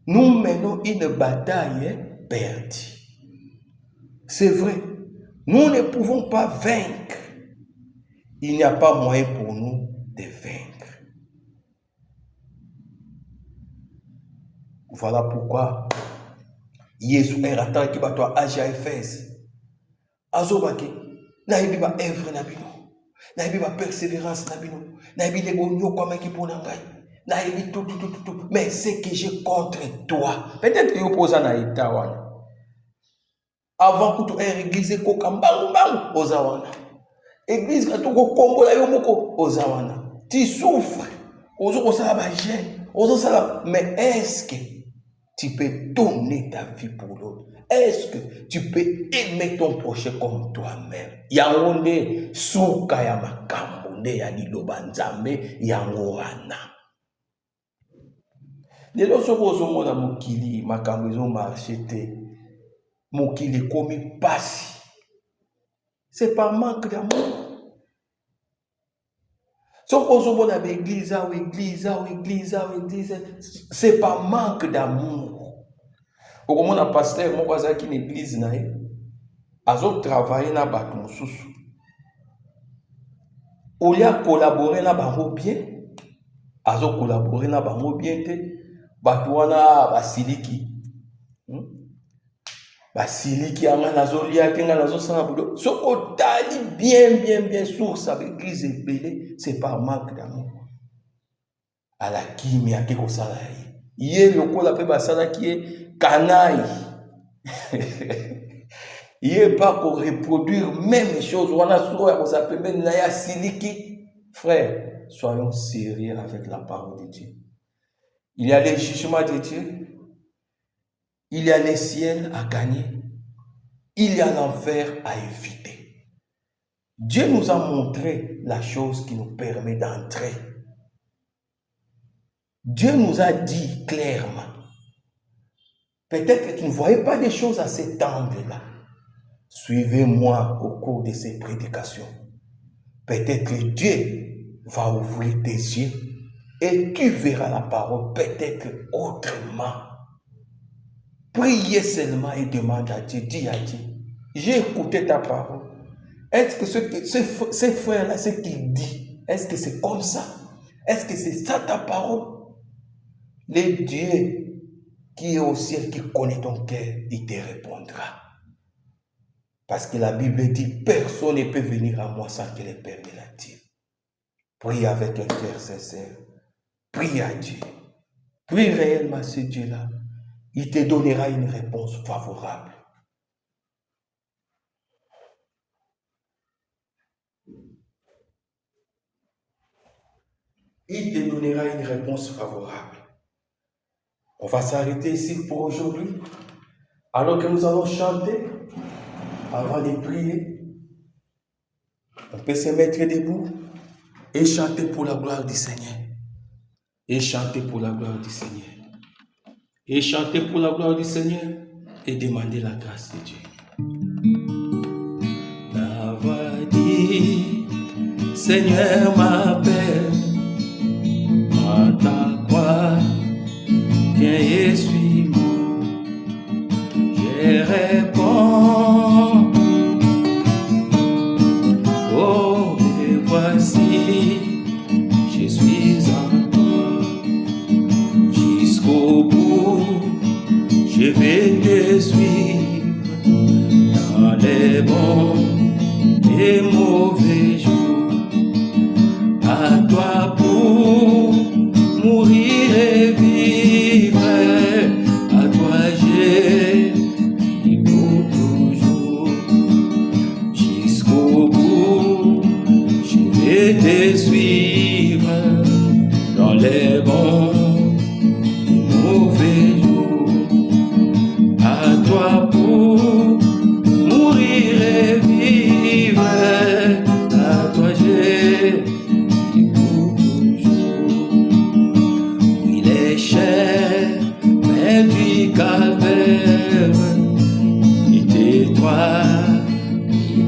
Nous menons une bataille perdue. C'est vrai, nous ne pouvons pas vaincre. Il n'y a pas moyen pour nous de vaincre. Voilà pourquoi Jésus est rattaché à Éphèse. Azobaki, naïbi ba œuvre na bino, naïbi ba persévérance na bino, naïbi les gonyo comme qui pour nangai, naïbi tout. Mais ce que j'ai contre toi, peut-être que vous na itawana. Avant que tu aies église ko kambangu ozawana. Église ka tu ko kombola yo moko ozawana. Tu souffres, ozo sala ba gêne, ozo sala, mais est-ce que tu peux donner ta vie pour l'autre? Est-ce que tu peux aimer ton prochain comme toi-même? Yangonde suka ya makambo nde ya liloba nzambe yango wana. Lelo soko ozomona mokili makambo ezomarche te. Mokili komi pasi. C'est par manque d'amour. Soko ozomona l'église, c'est par manque d'amour. Pour mon pasteur, mon voisin qui l'église na ye, azo travailler na bato mosusu. Au lieu de collaborer na bango bien, azo collaborer na bango bien te, bato wana basiliki. Basiliki anga nazo lia kenga nazo sana budo. Soko tali bien sur sa église ebele, c'est par manque d'amour. À la kimia ke ko sala ye. Ye lokola pe basala ki ye canaille. Il n'est pas pour reproduire même chose. Frère, soyons sérieux avec la parole de Dieu. Il y a les jugements de Dieu. Il y a les ciels à gagner. Il y a l'enfer à éviter. Dieu nous a montré la chose qui nous permet d'entrer. Dieu nous a dit clairement. Peut-être que tu ne voyais pas des choses à cet angle-là. Suivez-moi au cours de ces prédications. Peut-être que Dieu va ouvrir tes yeux et tu verras la parole peut-être autrement. Priez seulement et demande à Dieu, dis à Dieu, j'ai écouté ta parole. Est-ce que ce frère-là, ce qu'il dit, est-ce que c'est comme ça? Est-ce que c'est ça ta parole? Le Dieu qui est au ciel, qui connaît ton cœur, il te répondra. Parce que la Bible dit, personne ne peut venir à moi sans que le Père me l'attire. Prie avec un cœur sincère. Prie à Dieu. Prie réellement ce Dieu-là. Il te donnera une réponse favorable. Il te donnera une réponse favorable. On va s'arrêter ici pour aujourd'hui. Alors que nous allons chanter, avant de prier, on peut se mettre debout et chanter pour la gloire du Seigneur. Et chanter pour la gloire du Seigneur. Et chanter pour la gloire du Seigneur et demander la grâce de Dieu. La voix dit, Seigneur m'appelle à ta croix. Viens et suis-moi, je réponds. Oh, me voici, je suis vais te suivre dans les bons et mauvais jours. À toi pour mourir et vivre, à toi j'ai pour toujours. Oui, les chairs, mais du calvaire, et toi,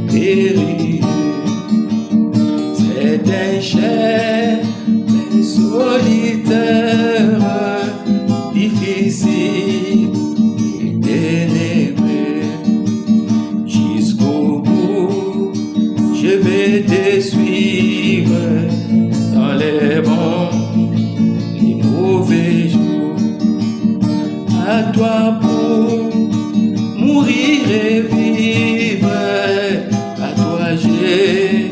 périlleux. C'est un cher, mais solitaire, difficile et ténébreux. Jusqu'au bout, je vais te suivre dans les bons, les mauvais jours. À toi pour mourir et vivre, à toi j'ai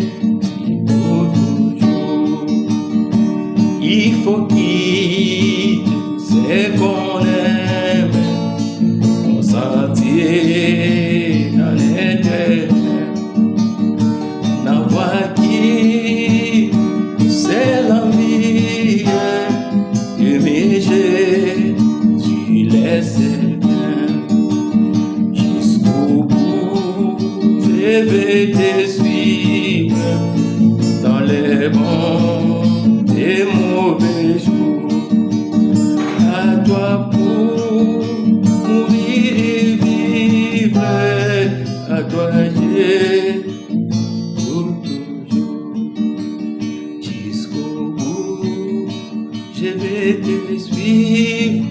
pour toujours. Il faut quitter ce qu'on aime, consentir dans l'éternel. N'avoir qui c'est l'envie de mes jeux, tu laisses je vais te suivre dans les bons et mauvais jours. À toi pour mourir et vivre, à toi j'ai pour toujours. Jusqu'au bout, je vais te suivre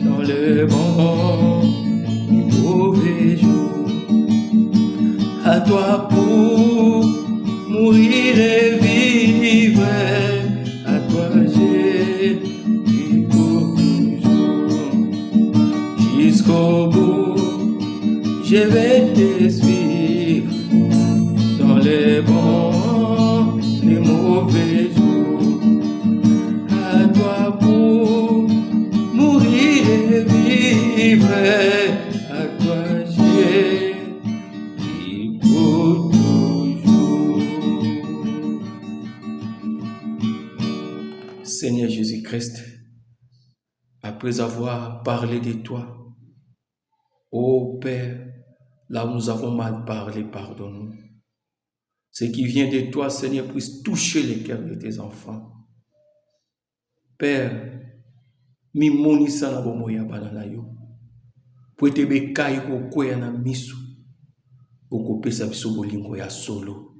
dans les bons et mauvais jours. À toi pour mourir et vivre, à toi j'ai pour toujours. Jusqu'au bout, je vais te suivre dans les bons, les mauvais jours. À toi pour mourir et vivre, à toi j'ai pour toujours. Seigneur Jésus-Christ, après avoir parlé de toi, ô Père, là où nous avons mal parlé, pardonne-nous. Ce qui vient de toi, Seigneur, puisse toucher les cœurs de tes enfants. Père, mi monisa na bomoya banana yo. Po te bekai ko koya na misu. Okopesa biso bolingo ya solo.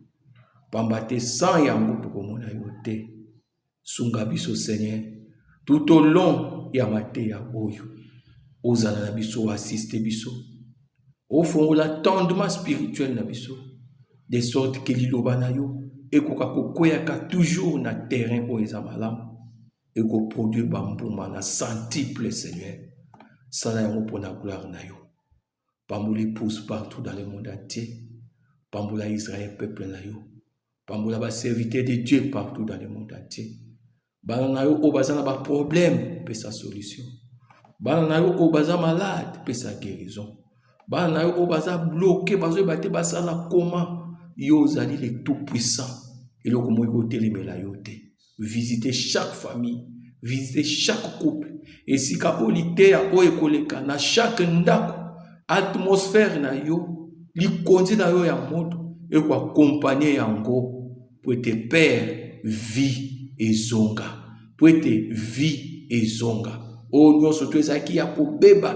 Pamba te sans yango tokomona yo te. Sunga biso Seigneur. Tout au long ya mate ya boyo. Ozala na biso assiste biso. Ofongola tendement spirituel na biso. De sorte que liloba na yo ekoka kokoyaka toujours na terrain o ezamalam. Eko produire bambuma na centuple Seigneur. Sala yango pour la gloire na yo. Pamboula pousse partout dans le monde entier. Pamboula Israël, peuple na yo. Pamboula ba serviteur de Dieu partout dans le monde entier. Banana yo o bazana ba problème, pe sa solution. Banana yo o baza malade, pe sa guérison. Banana yo o baza bloqué, bazo bate basala comment yo zali le tout puissant. Et le comment yo telemela yo te. Visiter chaque famille, visiter chaque couple. Et si ka olite ya o ekoleka na chaque ndako, atmosphère na yo, li kondi na yo ya moto, et ko accompagner yango pour te père vie et zonga, pour te vie et zonga. O nyonso to ezaki ya kobeba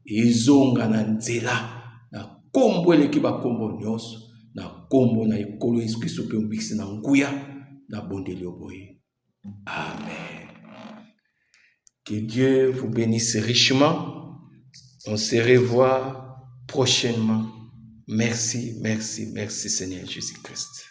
ezonga na nzela na kombo eleki ba kombo nyonso na kombo na ekolo Yesu Kristo pe mbikisi na nguya na bondeli oboye. Amen. Que Dieu vous bénisse richement. On se revoit prochainement. Merci, merci, merci Seigneur Jésus-Christ.